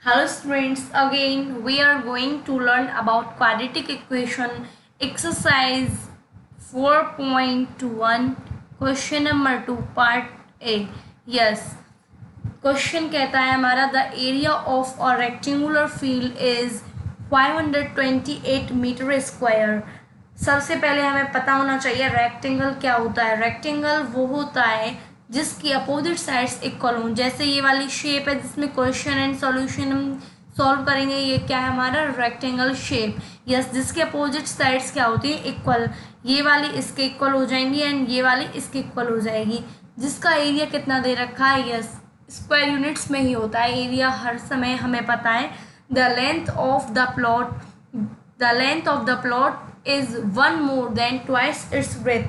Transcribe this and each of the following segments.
Hello students, again we are going to learn about quadratic equation exercise 4.1 question number 2 part A. Yes, question कहता है हमारा the area of a rectangular field is 528 metre square. सबसे पहले हमें पता होना चाहिए रेक्टेंगल क्या होता है। रेक्टेंगल वो होता है जिसकी अपोजिट साइड्स इक्वल हों। जैसे ये वाली शेप है जिसमें क्वेश्चन एंड सॉल्यूशन हम सॉल्व करेंगे, ये क्या है हमारा रेक्टेंगल शेप। यस, जिसके अपोजिट साइड्स क्या होती है इक्वल। ये वाली इसके इक्वल हो जाएंगी एंड ये वाली इसके इक्वल हो जाएगी। जिसका एरिया कितना दे रखा है, यस स्क्वायर यूनिट्स में ही होता है एरिया हर समय हमें पता है। The length of the plot is one more than twice its breadth.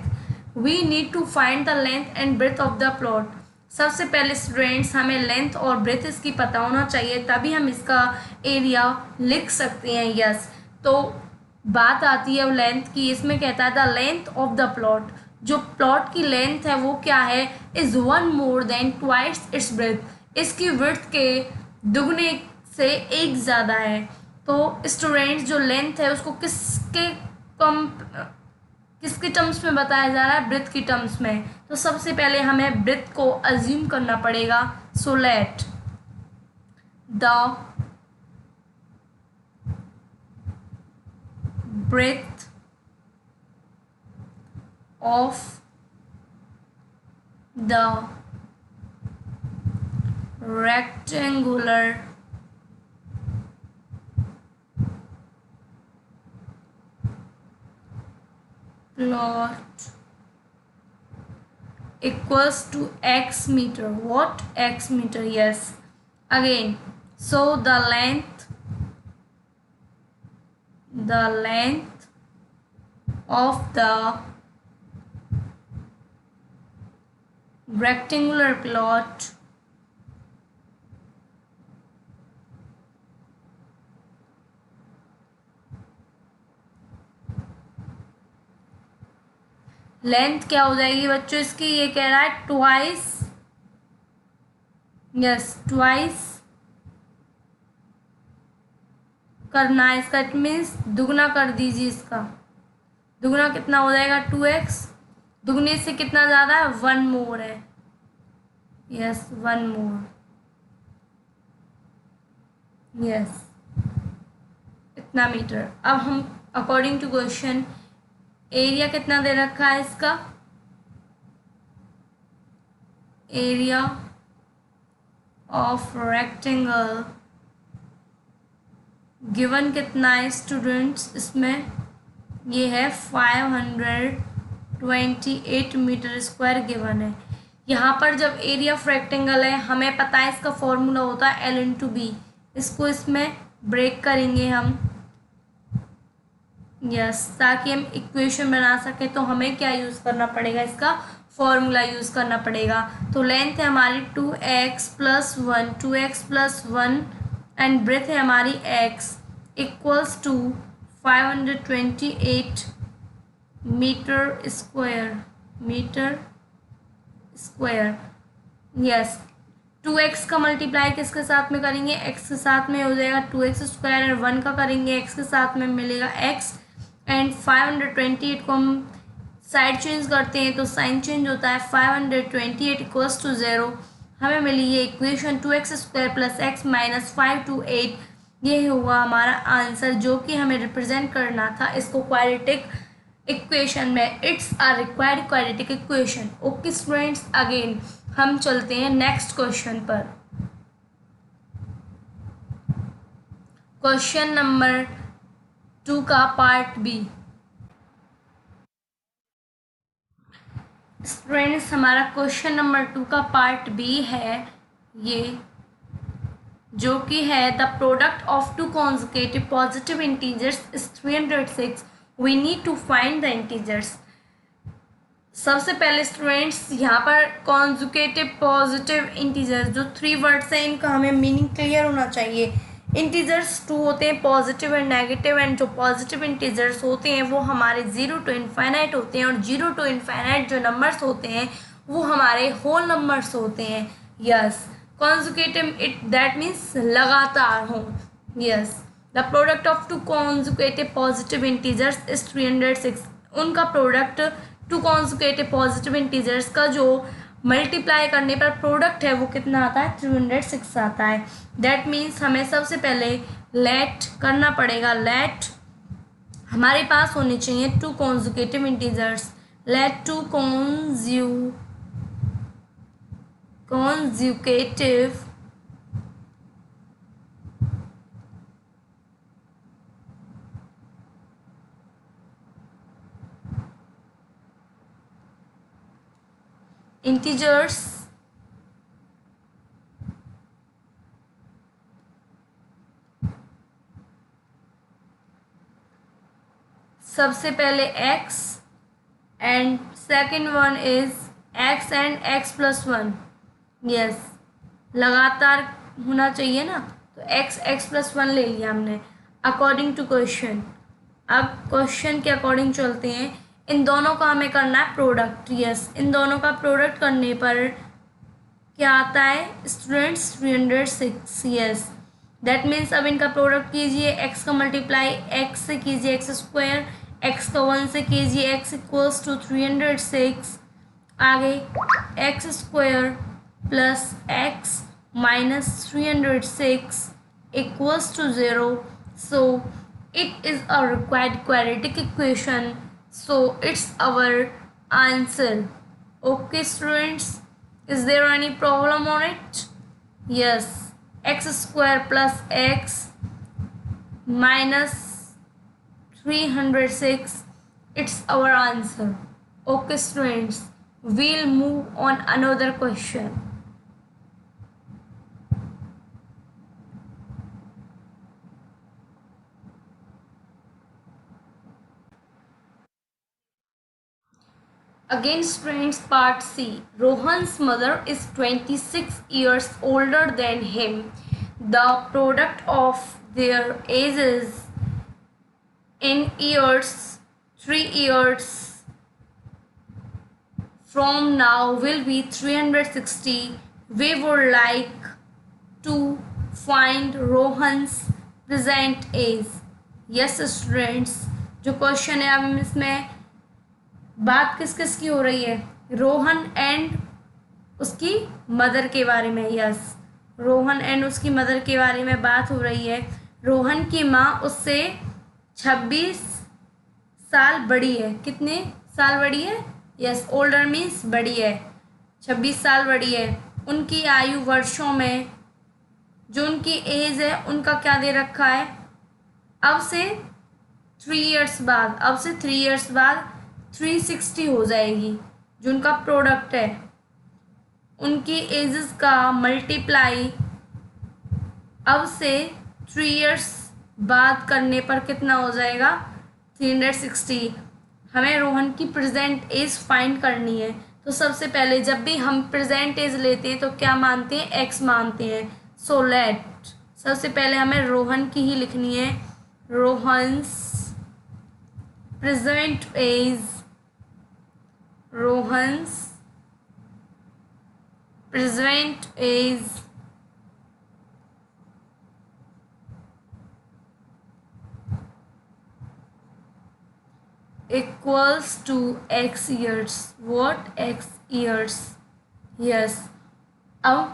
We need to find the length and breadth of the plot. सबसे पहले स्टूडेंट्स हमें लेंथ और ब्रेथ इसकी पता होना चाहिए, तभी हम इसका एरिया लिख सकते हैं। यस, तो बात आती है लेंथ की। इसमें कहता है the length of the plot, जो प्लॉट की लेंथ है वो क्या है, is one more than twice its breath. इसकी विड्थ के दुगने से एक ज़्यादा है। तो स्टूडेंट्स जो लेंथ है उसको किसके टर्म्स में बताया जा रहा है, ब्रेथ की टर्म्स में। तो सबसे पहले हमें ब्रेथ को अज्यूम करना पड़ेगा। So let the breadth of the rectangular plot equals to x meter. What? X meter. Yes, again, so the length of the rectangular plot length क्या हो जाएगी बच्चों इसकी, ये कह रहा है ट्वाइस। यस, ट्वाइस करना है इसका, इट मीन्स दुगना कर दीजिए इसका। दुगना कितना हो जाएगा, 2x। दुगने से कितना ज़्यादा है, 1 मोर है। यस, 1 मोर। यस, इतना मीटर। अब हम अकॉर्डिंग टू क्वेश्चन एरिया कितना दे रखा है इसका, एरिया ऑफ रेक्टेंगल गिवन कितना है स्टूडेंट्स, इसमें ये है 528 मीटर स्क्वायर गिवन है। यहाँ पर जब एरिया ऑफ रेक्टेंगल है हमें पता है इसका फॉर्मूला होता है L/B। इसको इसमें ब्रेक करेंगे हम। यस, ताकि हम इक्वेशन बना सकें तो हमें क्या यूज़ करना पड़ेगा, इसका फॉर्मूला यूज़ करना पड़ेगा। तो लेंथ है हमारी 2x + 1, 2x + 1 एंड ब्रेथ है हमारी x equals to 528 metre square. Yes, 2x का मल्टीप्लाई किसके साथ में करेंगे, x के साथ में हो जाएगा 2x स्क्वायर, और 1 का करेंगे x के साथ में मिलेगा x। एंड 528 को हम साइड चेंज करते हैं तो साइन चेंज होता है, 528 इक्वल्स टू 0। हमें मिली ये इक्वेशन 2x स्क्वायर + x - 528। ये हुआ हमारा आंसर जो कि हमें रिप्रेजेंट करना था इसको क्वाड्रेटिक इक्वेशन में। It's a required quadratic equation. Okay students, again हम चलते हैं नेक्स्ट क्वेश्चन पर। क्वेश्चन नंबर 2 का पार्ट बी। स्टूडेंट्स हमारा क्वेश्चन नंबर 2 का पार्ट बी है ये, जो कि है the product of 2 consecutive positive integers is 306। We need to find the integers. सबसे पहले स्टूडेंट्स यहाँ पर कॉन्जुकेटिव पॉजिटिव इंटीजर्स जो 3 वर्ड्स हैं इनका हमें मीनिंग क्लियर होना चाहिए। इंटीजर्स 2 होते हैं, पॉजिटिव एंड नेगेटिव, एंड जो पॉजिटिव इंटीजर्स होते हैं वो हमारे 0 to इन्फाइनाइट होते हैं, और 0 to इन्फाइनाइट जो नंबर्स होते हैं वो हमारे होल नंबर्स होते हैं। Yes, consecutive it that means लगातार हो. Yes, the product of two consecutive positive integers is 306. उनका product two consecutive positive integers का जो मल्टीप्लाई करने पर प्रोडक्ट है वो कितना आता है, 306 आता है. दैट मीन्स हमें सबसे पहले लेट करना पड़ेगा. लेट हमारे पास होने चाहिए two consecutive integers. Let two consecutive integers सबसे पहले x and second one is x and x plus 1. Yes, लगातार होना चाहिए ना, तो x प्लस 1 ले लिया हमने अकॉर्डिंग टू क्वेश्चन. अब क्वेश्चन के अकॉर्डिंग चलते हैं. इन दोनों का हमें करना है प्रोडक्ट. यस, इन दोनों का प्रोडक्ट करने पर क्या आता है स्टूडेंट्स, 306. यस, दैट मीन्स अब इनका प्रोडक्ट कीजिए. x का मल्टीप्लाई x से कीजिए x स्क्वायर, x का 1 से कीजिए x इक्वल्स टू 306. आगे x square plus x minus 306 equals to 0. So it is a required quadratic equation, so it's our answer. Okay students, is there any problem on it? Yes, x square plus x minus 306, it's our answer. Okay students, we'll move on another question. Again students, part C. Rohan's mother is 26 years older than him. The product of their ages in years, 3 years from now will be 360. We would like to find Rohan's present age. Yes students, जो question है अब इसमें बात किस किस की हो रही है, रोहन एंड उसकी मदर के बारे में. यस, रोहन एंड उसकी मदर के बारे में बात हो रही है. रोहन की माँ उससे 26 साल बड़ी है. कितने साल बड़ी है? यस, ओल्डर मीन्स बड़ी है, 26 साल बड़ी है. उनकी आयु वर्षों में, जो उनकी एज है उनका क्या दे रखा है, अब से 3 इयर्स बाद, अब से 3 इयर्स बाद 360 हो जाएगी. जो उनका प्रोडक्ट है उनकी एजेस का मल्टीप्लाई अब से 3 इयर्स बाद करने पर कितना हो जाएगा, 360. हमें रोहन की प्रेजेंट एज फाइंड करनी है. तो सबसे पहले जब भी हम प्रेजेंट एज लेते हैं तो क्या मानते हैं, x मानते हैं. सो लेट सबसे पहले हमें रोहन की ही लिखनी है. Rohan's present age, Rohan's present age equals to x years. What? X years. Yes. अब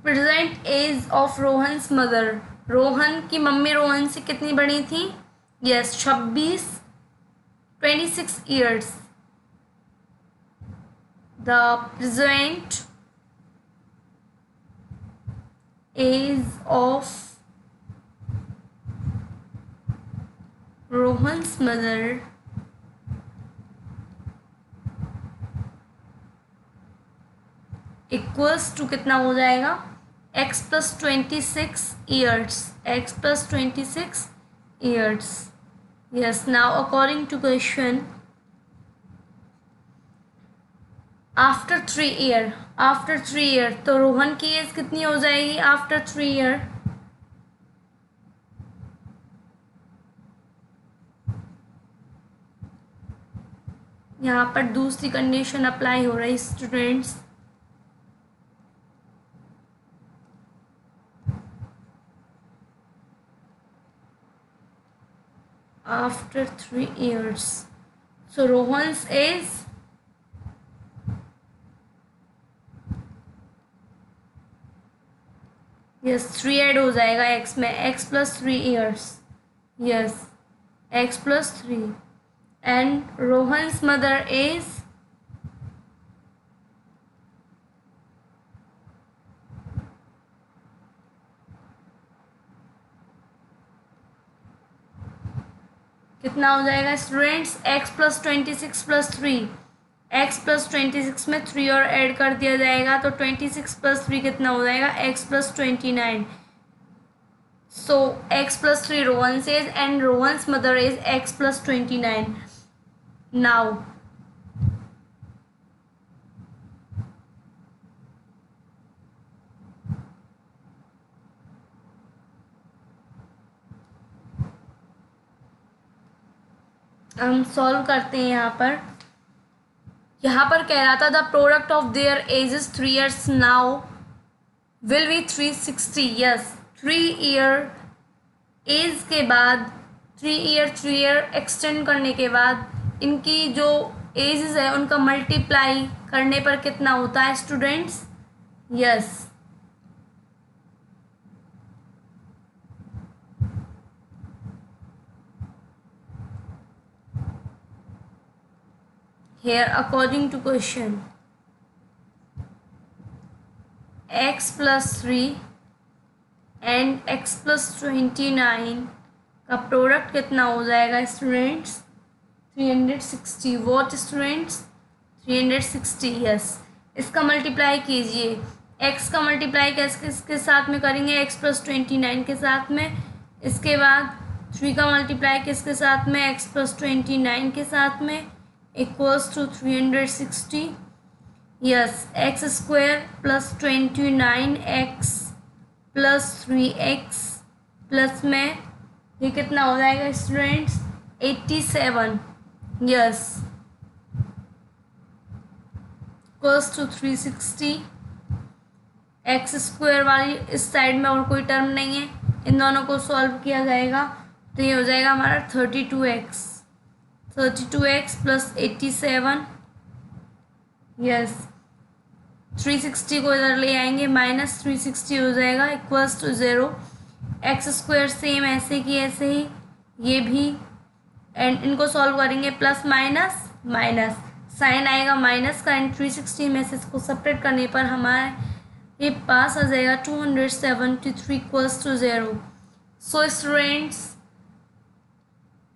present age of Rohan's mother, Rohan की मम्मी रोहन से कितनी बड़ी थी? Yes, 26 years. The present age of Rohan's mother equals to कितना हो जाएगा, x plus 26 years, x plus 26 years. Yes, now according to question, after 3 year, after 3 year तो रोहन की एज कितनी हो जाएगी आफ्टर 3 ईयर? यहाँ पर दूसरी कंडीशन अप्लाई हो रही students. after 3 years. So Rohan's is yes 3 add हो जाएगा x में, x plus 3 years, yes x plus 3 and Rohan's mother is कितना हो जाएगा students, x plus 26 plus 3, x plus 26 में 3 और ऐड कर दिया जाएगा तो 26 प्लस 3 कितना हो जाएगा x plus 29. So x plus 3 Rohan's is and Rohan's mother is x plus 29. Now हम सॉल्व करते हैं. यहाँ पर कह रहा था the product of their ages 3 years now will be 360. Yes 3 year age के बाद 3 ईयर एक्सटेंड करने के बाद इनकी जो एजेस है उनका मल्टीप्लाई करने पर कितना होता है students. Yes here according to question x plus 3 and x plus 29 का प्रोडक्ट कितना हो जाएगा स्टूडेंट्स 360. What students 360. यस इसका मल्टीप्लाई कीजिए. x का मल्टीप्लाई किसके साथ में करेंगे x प्लस 29 के साथ में. इसके बाद 3 का मल्टीप्लाई किसके साथ में x प्लस 29 के साथ में equals to 360. Yes x square plus 29x plus 3x plus में ये कितना हो जाएगा students 87. Yes equals to 360. X square वाली इस साइड में और कोई टर्म नहीं है, इन दोनों को सॉल्व किया जाएगा तो ये हो जाएगा हमारा 32x प्लस 87. यस 360 को इधर ले आएंगे माइनस 360 हो जाएगा equals to 0. X square same ऐसे की ऐसे ही ये भी एंड इनको सॉल्व करेंगे प्लस माइनस माइनस साइन आएगा माइनस का एंड 360 में से इसको सेपरेट करने पर हमारे ये पास आ जाएगा 273 equals to 0. So students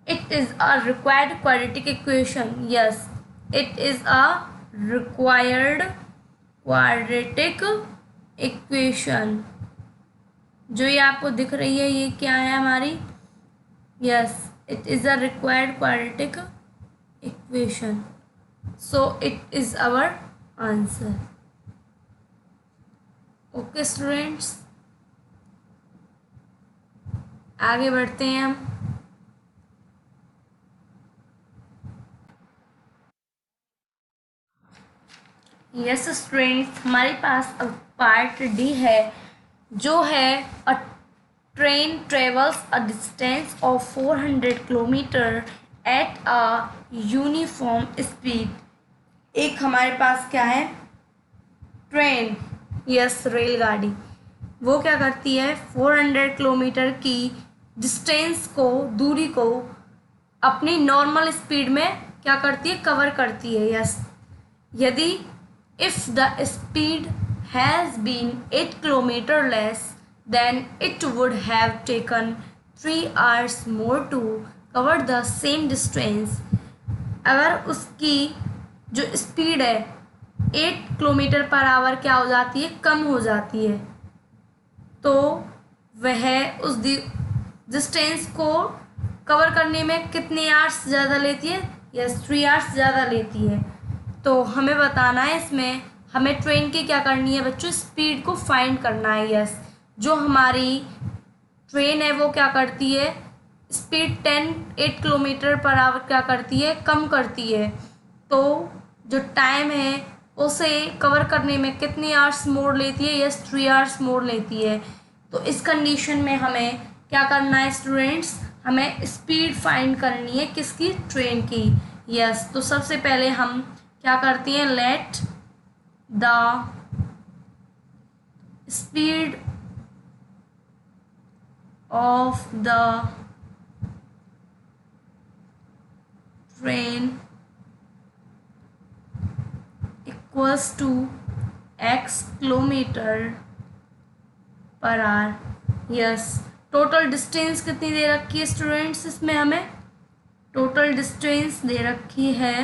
it is a required quadratic equation. Yes, it is a required quadratic equation. जो ये आपको दिख रही है ये क्या है हमारी. Yes, it is a required quadratic equation. So it is our answer. Okay students, आगे बढ़ते हैं हम. यस स्टूडेंट्स हमारे पास अब पार्ट डी है जो है अ train travels a distance of 400 kilometre at a uniform speed. एक हमारे पास क्या है ट्रेन, यस रेलगाड़ी, वो क्या करती है 400 किलोमीटर की डिस्टेंस को दूरी को अपनी नॉर्मल स्पीड में क्या करती है कवर करती है. यस यदि if the speed has been 8 km less then it would have taken 3 hours more to cover the same distance. अगर उसकी जो स्पीड है 8 किलोमीटर पर आवर क्या हो जाती है कम हो जाती है तो वह उस डिस्टेंस को कवर करने में कितने आवर्स ज़्यादा लेती है. यस 3 आवर्स ज़्यादा लेती है. तो हमें बताना है इसमें हमें ट्रेन की क्या करनी है बच्चों स्पीड को फाइंड करना है. यस जो हमारी ट्रेन है वो क्या करती है स्पीड 8 किलोमीटर पर आवर क्या करती है कम करती है तो जो टाइम है उसे कवर करने में कितनी आवर्स मोर लेती है. यस 3 आवर्स मोर लेती है. तो इस कंडीशन में हमें क्या करना है स्टूडेंट्स हमें स्पीड फाइंड करनी है किसकी, ट्रेन की। यस, तो सबसे पहले हम क्या करते हैं, let the speed of the train equals to x kilometre per hour. Yes, total distance कितनी दे रखी है स्टूडेंट्स, इसमें हमें टोटल डिस्टेंस दे रखी है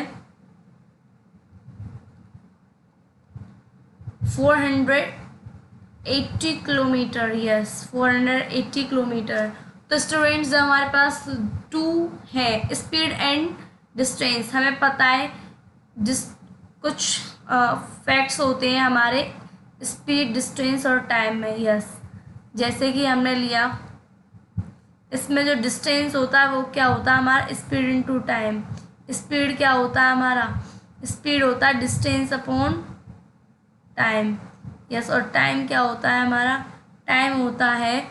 480 किलोमीटर। Yes, 480 kilometre. तो स्टूडेंट्स हमारे पास 2 है, स्पीड एंड डिस्टेंस, हमें पता है जिस कुछ फैक्ट्स होते हैं हमारे स्पीड, डिस्टेंस और टाइम में। यस, जैसे कि हमने लिया इसमें जो डिस्टेंस होता है वो क्या होता है हमारा, स्पीड इनटू टाइम। स्पीड क्या होता है हमारा, स्पीड होता है डिस्टेंस अपॉन टाइम। यस, और टाइम क्या होता है हमारा, टाइम होता है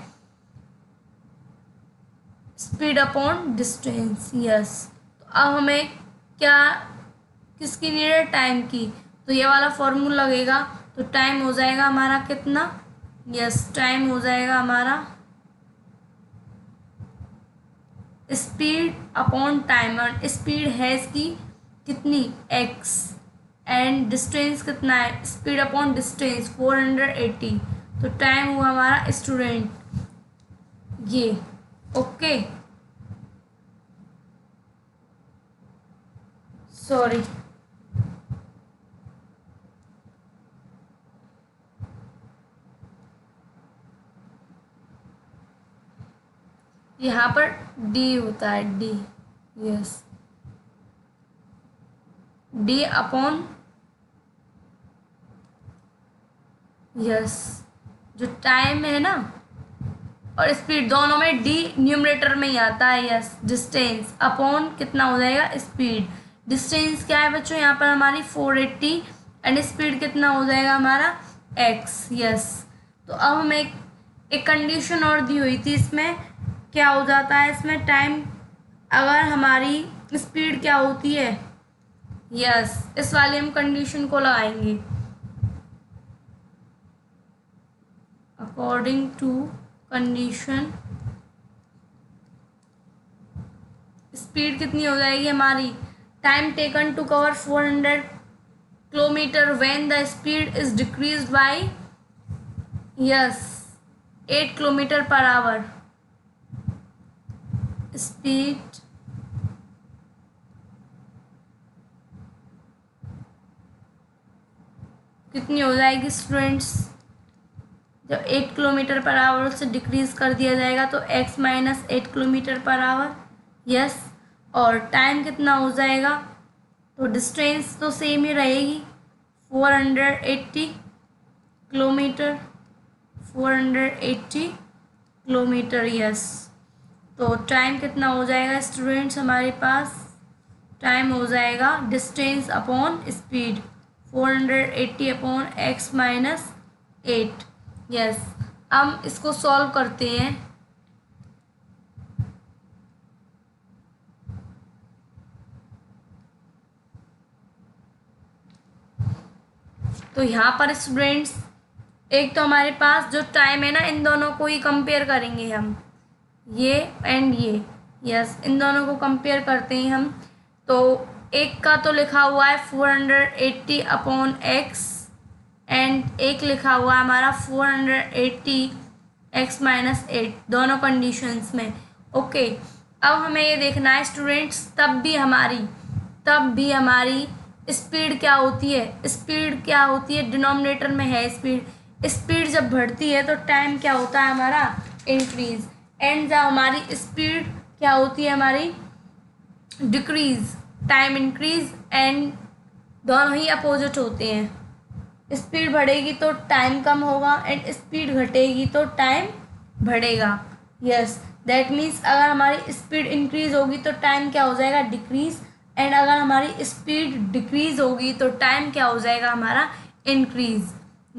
स्पीड अपॉन डिस्टेंस। यस, तो अब हमें क्या, किसकी नीड है, टाइम की। तो ये वाला फॉर्मूला लगेगा, तो टाइम हो जाएगा हमारा कितना, यस, टाइम हो जाएगा हमारा स्पीड अपॉन टाइम। और स्पीड है इसकी कितनी, x, एंड डिस्टेंस कितना है, स्पीड अपॉन डिस्टेंस 480। तो टाइम हुआ हमारा स्टूडेंट ये। ओके, सॉरी, यहाँ पर d होता है, d। Yes, d upon, yes, जो टाइम है ना और स्पीड दोनों में d न्यूमरेटर में ही आता है। यस, डिस्टेंस अपॉन कितना हो जाएगा, स्पीड। डिस्टेंस क्या है बच्चों यहाँ पर हमारी 480 एंड स्पीड कितना हो जाएगा हमारा x। यस, तो अब हमें एक कंडीशन और दी हुई थी, इसमें क्या हो जाता है, इसमें टाइम, अगर हमारी स्पीड क्या होती है, यस, इस वाली हम कंडीशन को लगाएंगे, अकॉर्डिंग टू कंडीशन स्पीड कितनी हो जाएगी हमारी, time taken to cover 400 kilometre when the speed is decreased by, yes, 8 kilometre per hour. Speed कितनी हो जाएगी स्टूडेंट्स, जब 8 किलोमीटर पर आवर से डिक्रीज कर दिया जाएगा तो x minus 8 kilometre per hour. Yes, और टाइम कितना हो जाएगा, तो डिस्टेंस तो सेम ही रहेगी 480 किलोमीटर, 480 किलोमीटर। यस, तो टाइम कितना हो जाएगा स्टूडेंट्स हमारे पास, टाइम हो जाएगा distance upon speed 480 upon x minus 8। Yes, हम इसको सॉल्व करते हैं। तो यहाँ पर स्टूडेंट्स एक तो हमारे पास जो टाइम है ना, इन दोनों को ही कंपेयर करेंगे हम, ये एंड ये। यस, इन दोनों को कंपेयर करते हैं हम। तो एक का तो लिखा हुआ है 480 अपॉन x एंड एक लिखा हुआ है हमारा 480 x माइनस 8, दोनों कंडीशंस में। ओके, अब हमें ये देखना है स्टूडेंट्स, तब भी हमारी स्पीड क्या होती है, स्पीड क्या होती है, डिनोमिनेटर में है स्पीड। स्पीड जब बढ़ती है तो टाइम क्या होता है हमारा, इंक्रीज, एंड जब हमारी स्पीड क्या होती है हमारी डिक्रीज, टाइम इंक्रीज, एंड दोनों ही अपोजिट होते हैं। स्पीड बढ़ेगी तो टाइम कम होगा एंड स्पीड घटेगी तो टाइम बढ़ेगा। यस, दैट मीन्स अगर हमारी स्पीड इंक्रीज होगी तो टाइम क्या हो जाएगा, डिक्रीज, एंड अगर हमारी स्पीड डिक्रीज होगी तो टाइम क्या हो जाएगा हमारा, इंक्रीज।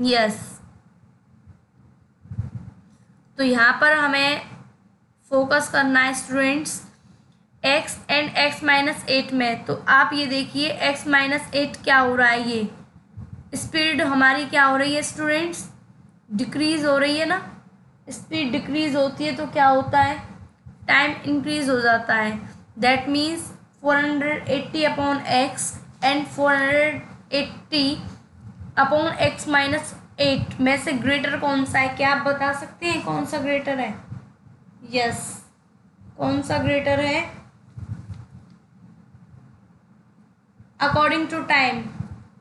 यस, तो यहाँ पर हमें फोकस करना है स्टूडेंट्स x एंड x-8 में। तो आप ये देखिए x-8 क्या हो रहा है, ये स्पीड हमारी क्या हो रही है स्टूडेंट्स, डिक्रीज हो रही है ना। स्पीड डिक्रीज होती है तो क्या होता है, टाइम इंक्रीज हो जाता है। That means 480 upon x and 480 upon x-8 में से ग्रेटर कौन सा है, क्या आप बता सकते हैं कौन सा ग्रेटर है? यस, कौन सा ग्रेटर है अकॉर्डिंग टू टाइम?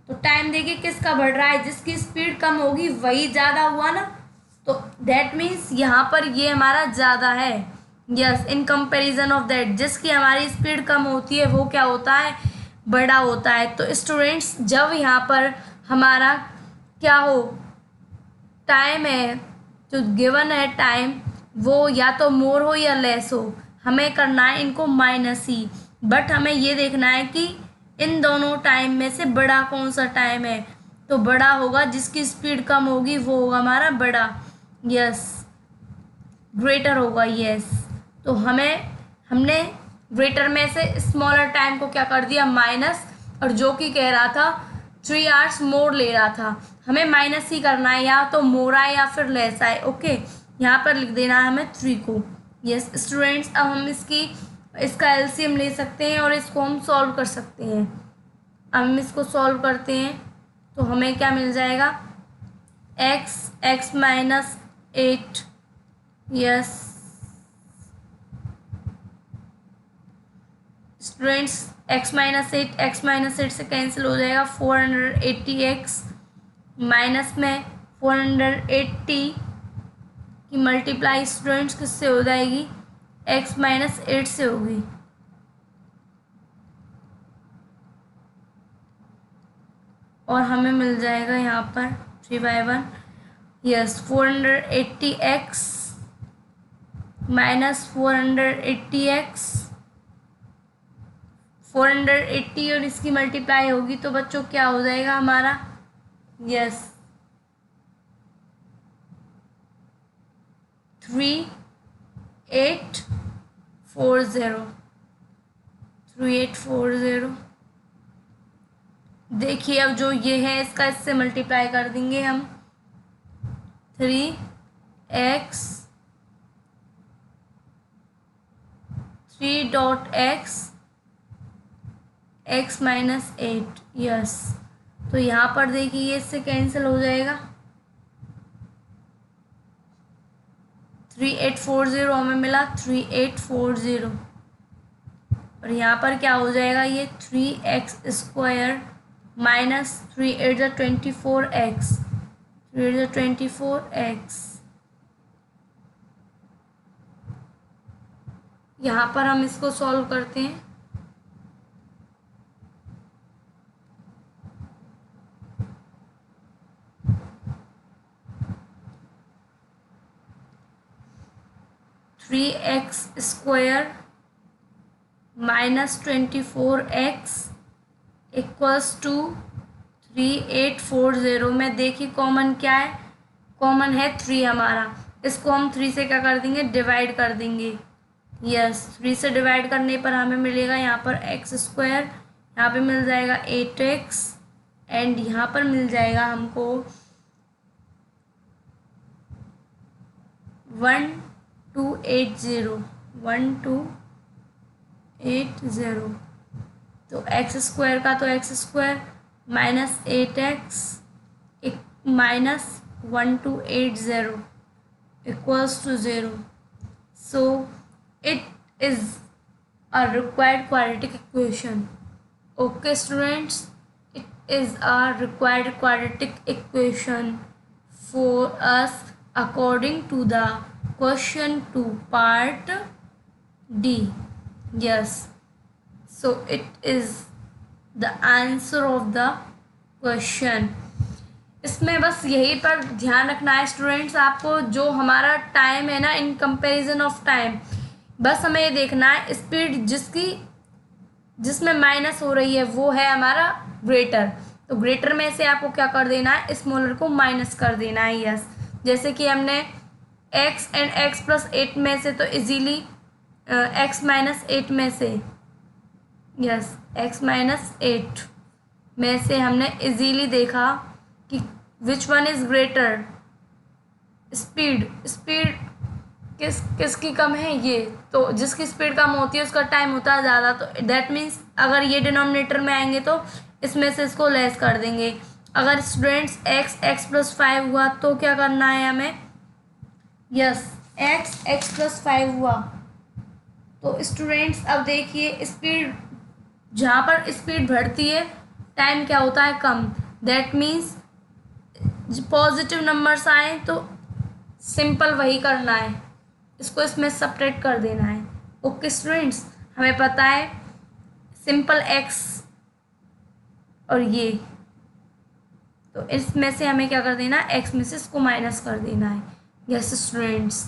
तो टाइम देखिए किसका बढ़ रहा है, जिसकी स्पीड कम होगी वही ज़्यादा हुआ ना। तो दैट मीन्स यहाँ पर ये हमारा ज़्यादा है। Yes, in comparison of that, जिसकी हमारी स्पीड कम होती है वो क्या होता है, बड़ा होता है। तो स्टूडेंट्स जब यहाँ पर हमारा क्या हो, टाइम है जो गिवन है टाइम, वो या तो मोर हो या लेस हो, हमें करना है इनको माइनस ही। बट हमें ये देखना है कि इन दोनों टाइम में से बड़ा कौन सा टाइम है। तो बड़ा होगा जिसकी स्पीड कम होगी वो होगा हमारा बड़ा। यस, ग्रेटर होगा। यस, तो हमने ग्रेटर में से स्मॉलर टाइम को क्या कर दिया, माइनस। और जो कि कह रहा था 3 आवर्स मोर ले रहा था, हमें माइनस ही करना है, या तो मोर आए या फिर लेस आए। ओके, यहाँ पर लिख देना है हमें 3 को। यस स्टूडेंट्स, अब हम इसका एलसीएम ले सकते हैं और इसको हम सॉल्व कर सकते हैं। अब हम इसको सॉल्व करते हैं तो हमें क्या मिल जाएगा, x-8। यस स्टूडेंट्स, x-8 से कैंसिल हो जाएगा, 480x माइनस में 480 की मल्टीप्लाई स्टूडेंट्स किससे हो जाएगी, x-8 से होगी। और हमें मिल जाएगा यहाँ पर 3/1। यस, 480x माइनस 480x, 480 और इसकी मल्टीप्लाई होगी तो बच्चों क्या हो जाएगा हमारा, यस 3840। देखिए अब जो ये है इसका इससे मल्टीप्लाई कर देंगे हम, 3x 3.x x-8। यस, तो यहाँ पर देखिए इससे कैंसिल हो जाएगा, 3840 हमें मिला, 3840। और यहाँ पर क्या हो जाएगा, ये 3x² माइनस 3×8 = 24x। यहाँ पर हम इसको सॉल्व करते हैं। (3x² minus 24x equals to 3840 में देखिए कॉमन क्या है, कॉमन है 3 हमारा। इसको हम 3 से क्या कर देंगे, डिवाइड कर देंगे। यस, 3 से डिवाइड करने पर हमें मिलेगा यहाँ पर x², यहाँ पे मिल जाएगा 8x एंड यहाँ पर मिल जाएगा हमको 1280। तो x² का तो x² minus 8x minus 1280 equals to 0। So it is a required quadratic equation. Okay students, it is a required quadratic equation for us according to the question 2 part D. Yes, so it is the answer of the question. इसमें बस यही पर ध्यान रखना है students आपको, जो हमारा टाइम है ना, इन कंपैरिजन ऑफ टाइम, बस हमें ये देखना है स्पीड जिसमें माइनस हो रही है वो है हमारा ग्रेटर। तो ग्रेटर में से आपको क्या कर देना है, स्मॉलर को माइनस कर देना है। यस, जैसे कि हमने एक्स एंड एक्स प्लस 8 में से तो इजीली एक्स माइनस 8 में से, यस एक्स माइनस 8 में से हमने इजीली देखा कि which one is greater, speed speed किसकी कम है, ये तो जिसकी स्पीड कम होती है उसका टाइम होता है ज़्यादा, तो दैट मीन्स अगर ये डिनोमिनेटर में आएंगे तो इसमें से इसको लेस कर देंगे। अगर स्टूडेंट्स एक्स एक्स प्लस 5 हुआ तो क्या करना है हमें, यस एक्स एक्स प्लस 5 हुआ तो स्टूडेंट्स अब देखिए स्पीड, जहाँ पर स्पीड बढ़ती है टाइम क्या होता है कम, दैट मीन्स पॉजिटिव नंबर्स आए तो सिंपल वही करना है, इसको इसमें सब्ट्रैक्ट कर देना है। ओके स्टूडेंट्स, हमें पता है सिंपल एक्स और ये, तो इसमें से हमें क्या कर देना है, एक्स में से इसको माइनस कर देना है। Yes students,